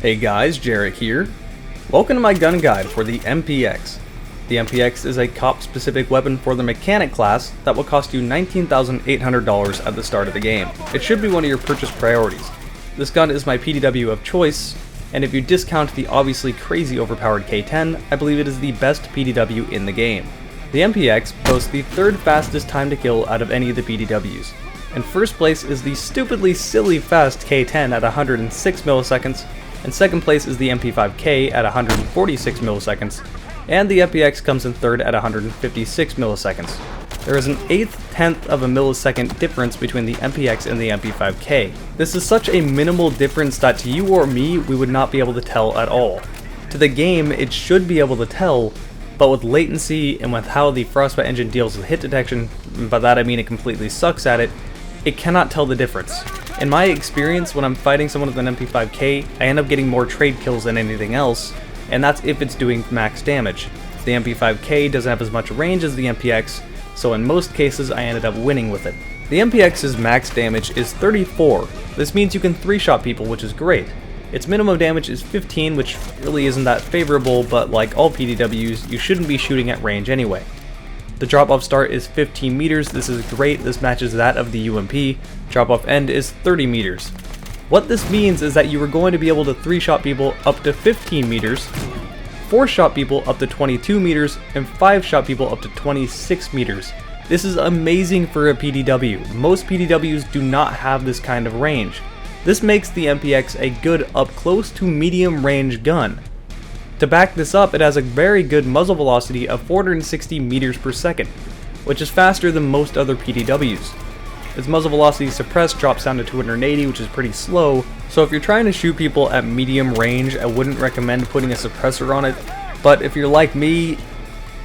Hey guys, Jarek here. Welcome to my gun guide for the MPX. The MPX is a cop-specific weapon for the mechanic class that will cost you $19,800 at the start of the game. It should be one of your purchase priorities. This gun is my PDW of choice, and if you discount the obviously crazy overpowered K10, I believe it is the best PDW in the game. The MPX boasts the third fastest time to kill out of any of the PDWs. In first place is the stupidly silly fast K10 at 106 milliseconds, and second place is the MP5K at 146 milliseconds, and the MPX comes in third at 156 milliseconds. There is an 1/8 of a millisecond difference between the MPX and the MP5K. This is such a minimal difference that to you or me, we would not be able to tell at all. To the game, it should be able to tell, but with latency and with how the Frostbite engine deals with hit detection, and by that I mean it completely sucks at it, it cannot tell the difference. In my experience, when I'm fighting someone with an MP5K, I end up getting more trade kills than anything else, and that's if it's doing max damage. The MP5K doesn't have as much range as the MPX, so in most cases I ended up winning with it. The MPX's max damage is 34. This means you can 3-shot people, which is great. Its minimum damage is 15, which really isn't that favorable, but like all PDWs, you shouldn't be shooting at range anyway. The drop-off start is 15 meters, this is great, this matches that of the UMP. Drop-off end is 30 meters. What this means is that you are going to be able to 3-shot people up to 15 meters, 4-shot people up to 22 meters, and 5-shot people up to 26 meters. This is amazing for a PDW. Most PDWs do not have this kind of range. This makes the MPX a good up-close to medium range gun. To back this up, it has a very good muzzle velocity of 460 meters per second, which is faster than most other PDWs. Its muzzle velocity suppressed drops down to 280, which is pretty slow, so if you're trying to shoot people at medium range, I wouldn't recommend putting a suppressor on it, but if you're like me,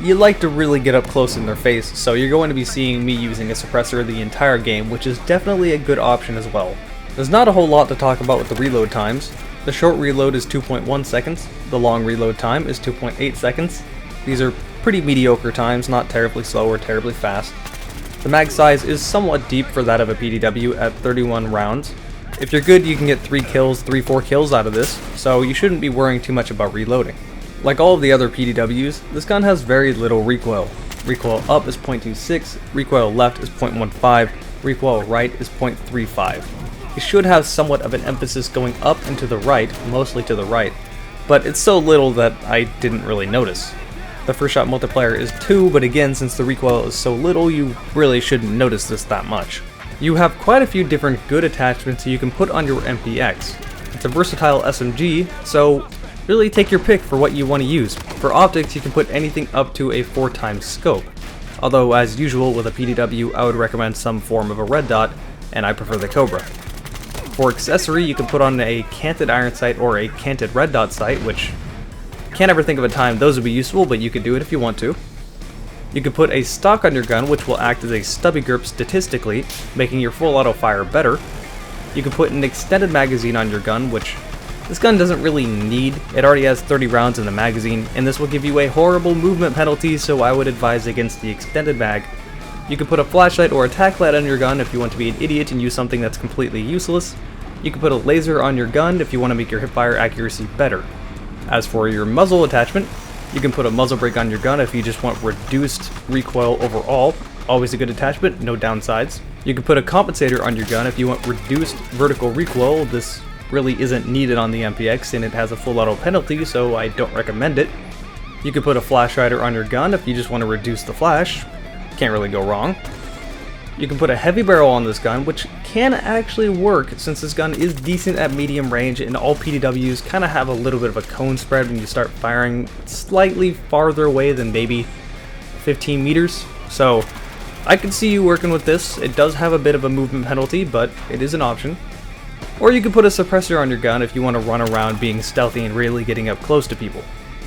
you like to really get up close in their face, so you're going to be seeing me using a suppressor the entire game, which is definitely a good option as well. There's not a whole lot to talk about with the reload times. The short reload is 2.1 seconds, the long reload time is 2.8 seconds. These are pretty mediocre times, not terribly slow or terribly fast. The mag size is somewhat deep for that of a PDW at 31 rounds. If you're good, you can get 3-4 kills out of this, so you shouldn't be worrying too much about reloading. Like all of the other PDWs, this gun has very little recoil. Recoil up is 0.26, recoil left is 0.15, recoil right is 0.35. It should have somewhat of an emphasis going up and to the right, mostly to the right, but it's so little that I didn't really notice. The first shot multiplier is 2, but again, since the recoil is so little, you really shouldn't notice this that much. You have quite a few different good attachments you can put on your MPX. It's a versatile SMG, so really take your pick for what you want to use. For optics, you can put anything up to a 4x scope, although as usual with a PDW, I would recommend some form of a red dot, and I prefer the Cobra. For accessory, you can put on a canted iron sight or a canted red dot sight, which can't ever think of a time those would be useful, but you can do it if you want to. You can put a stock on your gun, which will act as a stubby grip statistically, making your full auto fire better. You can put an extended magazine on your gun, which this gun doesn't really need. It already has 30 rounds in the magazine, and this will give you a horrible movement penalty, so I would advise against the extended mag. You can put a flashlight or a tac light on your gun if you want to be an idiot and use something that's completely useless. You can put a laser on your gun if you want to make your hipfire accuracy better. As for your muzzle attachment, you can put a muzzle brake on your gun if you just want reduced recoil overall. Always a good attachment, no downsides. You can put a compensator on your gun if you want reduced vertical recoil. This really isn't needed on the MPX and it has a full auto penalty, so I don't recommend it. You can put a flash rider on your gun if you just want to reduce the flash. Can't really go wrong. You can put a heavy barrel on this gun, which can actually work since this gun is decent at medium range and all PDWs kind of have a little bit of a cone spread when you start firing slightly farther away than maybe 15 meters. So I could see you working with this. It does have a bit of a movement penalty, but it is an option. Or you could put a suppressor on your gun if you want to run around being stealthy and really getting up close to people.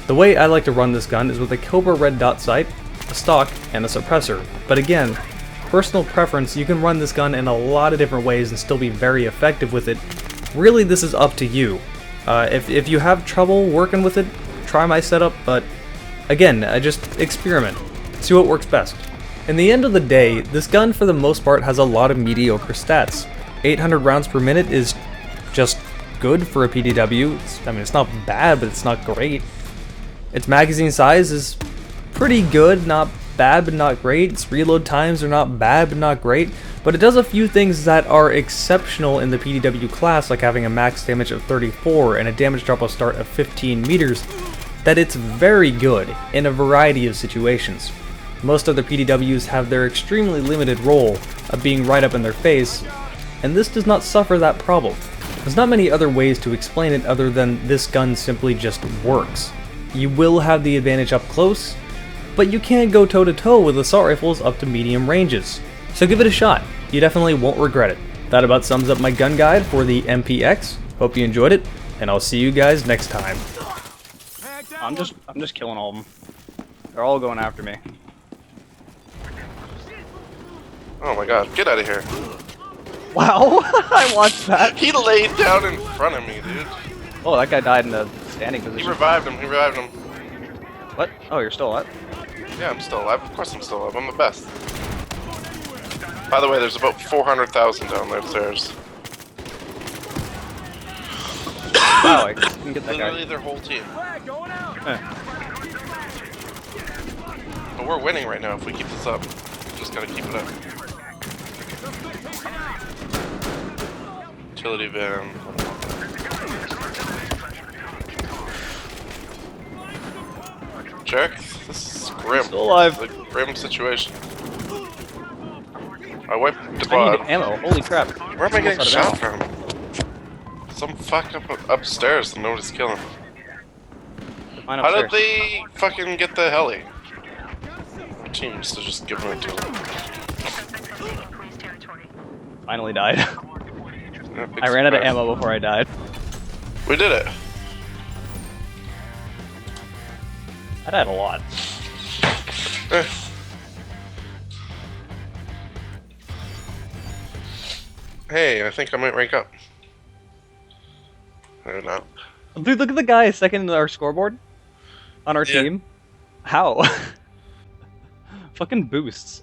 The way I like to run this gun is with a Cobra red dot sight, a stock, and a suppressor. But again, personal preference, you can run this gun in a lot of different ways and still be very effective with it. Really, this is up to you. If you have trouble working with it, try my setup, but again, just experiment. See what works best. In the end of the day, this gun for the most part has a lot of mediocre stats. 800 rounds per minute is just good for a PDW. I mean, it's not bad, but it's not great. Its magazine size is pretty good, not bad, but not great. Its reload times are not bad, but not great. But it does a few things that are exceptional in the PDW class, like having a max damage of 34 and a damage drop of start of 15 meters, that it's very good in a variety of situations. Most other PDWs have their extremely limited role of being right up in their face, and this does not suffer that problem. There's not many other ways to explain it other than this gun simply just works. You will have the advantage up close, but you can't go toe-to-toe with assault rifles up to medium ranges. So give it a shot. You definitely won't regret it. That about sums up my gun guide for the MPX. Hope you enjoyed it, and I'll see you guys next time. I'm just killing all of them. They're all going after me. Oh my god, get out of here. Wow, I watched that. He laid down in front of me, dude. Oh, that guy died in the standing position. He revived him, What? Oh, you're still alive? Yeah, I'm still alive. Of course I'm still alive. I'm the best. By the way, there's about 400,000 down there stairs. Wow, I didn't get that Literally guy. their whole team. But we're winning right now if we keep this up. Just gotta keep it up. Utility van. Check. This is grim. Still alive. It's a grim situation. I wiped the I quad. need ammo. Holy crap. Where am I getting Almost out shot of ammo. from? Some fuck upstairs and nobody's killing him. Mine How did upstairs. they fucking get the heli? Our team used to just give them to them. Finally died. Yeah, big I ran out of surprise. ammo before I died. We did it. I died a lot. Eh. Hey, I think I might rank up. I don't know. Dude, look at the guy second in our scoreboard on our Yeah. team. How? Fucking boosts.